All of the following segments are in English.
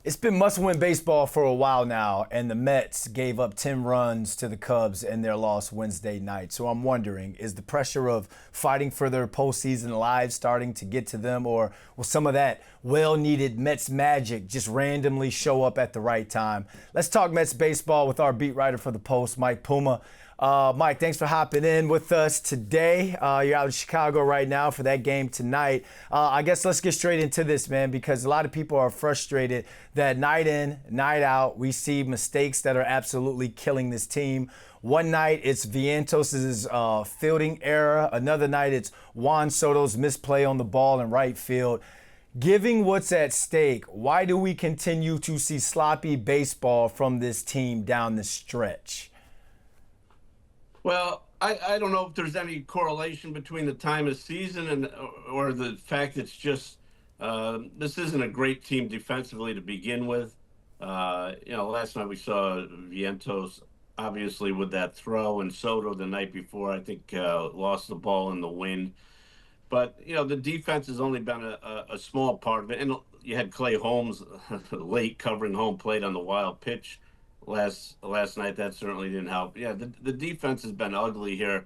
It's been must-win baseball for a while now, and the Mets gave up 10 runs to the Cubs in their loss Wednesday night. So I'm wondering, is the pressure of fighting for their postseason lives starting to get to them, or will some of that well-needed Mets magic just randomly show up at the right time? Let's talk Mets baseball with our beat writer for the Post, Mike Puma. Mike, thanks for hopping in with us today. You're out in Chicago right now for that game tonight. I guess let's get straight into this, man, because a lot of people are frustrated that night in, night out, we see mistakes that are absolutely killing this team. One night it's Vientos' fielding error. Another night it's Juan Soto's misplay on the ball in right field. Given what's at stake, why do we continue to see sloppy baseball from this team down the stretch? Well, I don't know if there's any correlation between the time of season and or the fact it's just this isn't a great team defensively to begin with. Last night we saw Vientos obviously with that throw, and Soto the night before I think lost the ball in the wind. But the defense has only been a small part of it, and you had Clay Holmes late covering home plate on the wild pitch last night. That certainly didn't help. Yeah, the defense has been ugly here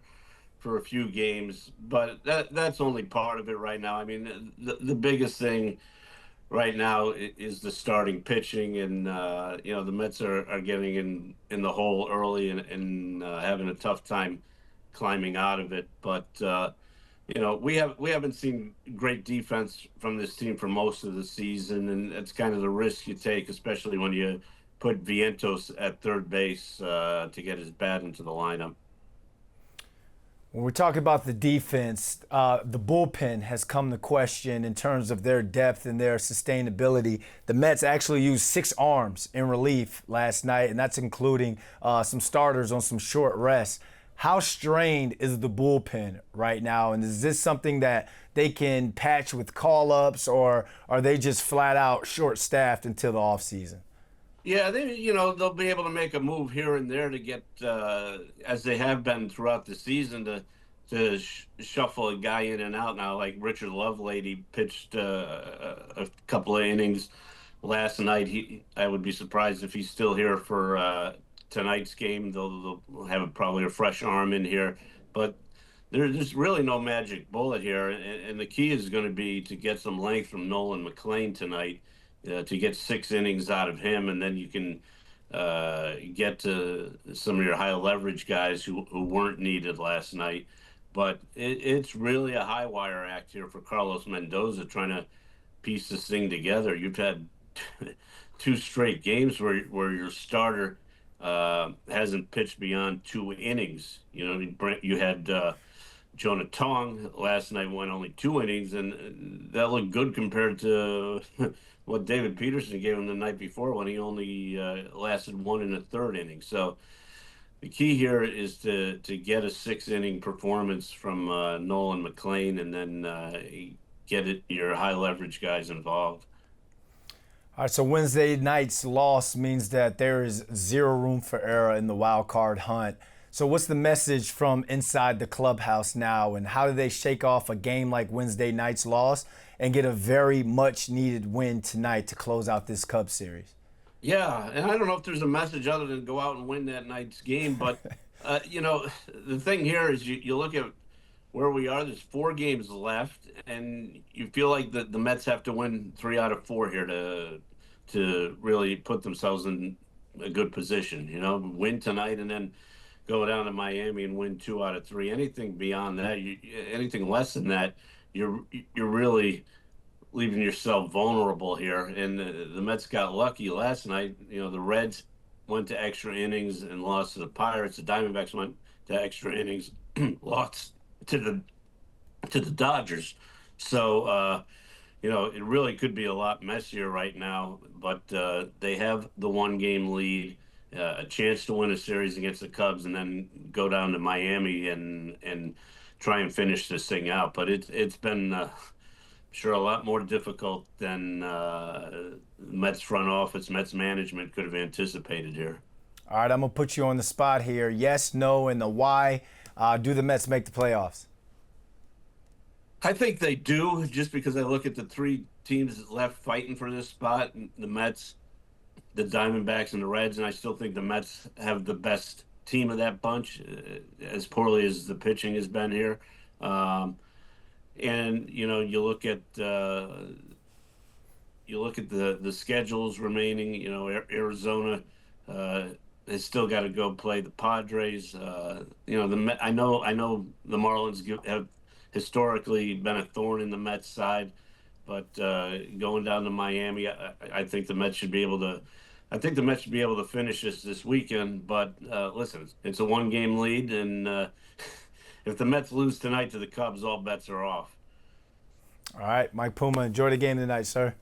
for a few games, but that's only part of it right now. I mean, the biggest thing right now is the starting pitching, and the Mets are getting in the hole early and having a tough time climbing out of it. But we haven't seen great defense from this team for most of the season, and it's kind of the risk you take, especially when you put Vientos at third base to get his bat into the lineup. When we're talking about the defense, the bullpen has come to question in terms of their depth and their sustainability. The Mets actually used 6 arms in relief last night, and that's including some starters on some short rests. How strained is the bullpen right now, and is this something that they can patch with call-ups, or are they just flat out short-staffed until the offseason? Yeah, they'll be able to make a move here and there to get, as they have been throughout the season, to shuffle a guy in and out now. Like Richard Lovelady pitched a couple of innings last night. I would be surprised if he's still here for tonight's game. They'll have probably a fresh arm in here, but there's really no magic bullet here, and the key is going to be to get some length from Nolan McLean tonight. To get 6 innings out of him, and then you can get to some of your high leverage guys who weren't needed last night. But it's really a high wire act here for Carlos Mendoza trying to piece this thing together. You've had 2 straight games where your starter hasn't pitched beyond 2 innings. You had Jonah Tong last night went only 2 innings, and that looked good compared to what David Peterson gave him the night before when he only lasted 1 1/3 inning. So the key here is to get a 6-inning performance from Nolan McLean, and then get your high leverage guys involved. All right, so Wednesday night's loss means that there is 0 room for error in the wild card hunt. So what's the message from inside the clubhouse now, and how do they shake off a game like Wednesday night's loss and get a very much needed win tonight to close out this Cubs series? Yeah, and I don't know if there's a message other than go out and win that night's game, but the thing here is you look at where we are. There's 4 games left, and you feel like the Mets have to win 3 out of 4 here to really put themselves in a good position. Win tonight and then go down to Miami and win 2 out of 3. Anything beyond that, anything less than that, you're really leaving yourself vulnerable here. And the Mets got lucky last night. The Reds went to extra innings and lost to the Pirates. The Diamondbacks went to extra innings, lost to the Dodgers. So it really could be a lot messier right now. But they have the 1-game lead. A chance to win a series against the Cubs, and then go down to Miami and try and finish this thing out. But it's been sure a lot more difficult than Mets front office, Mets management could have anticipated here. All right, I'm going to put you on the spot here. Yes, no, and the why. Do the Mets make the playoffs? I think they do, just because I look at the 3 teams left fighting for this spot. The Mets, the Diamondbacks and the Reds, and I still think the Mets have the best team of that bunch, as poorly as the pitching has been here. And you look at the schedules remaining. Arizona has still got to go play the Padres. I know the Marlins have historically been a thorn in the Mets side, but going down to Miami, I think the Mets should be able to. I think the Mets should be able to finish this weekend. But listen, it's a one-game lead, and if the Mets lose tonight to the Cubs, all bets are off. All right, Mike Puma, enjoy the game tonight, sir.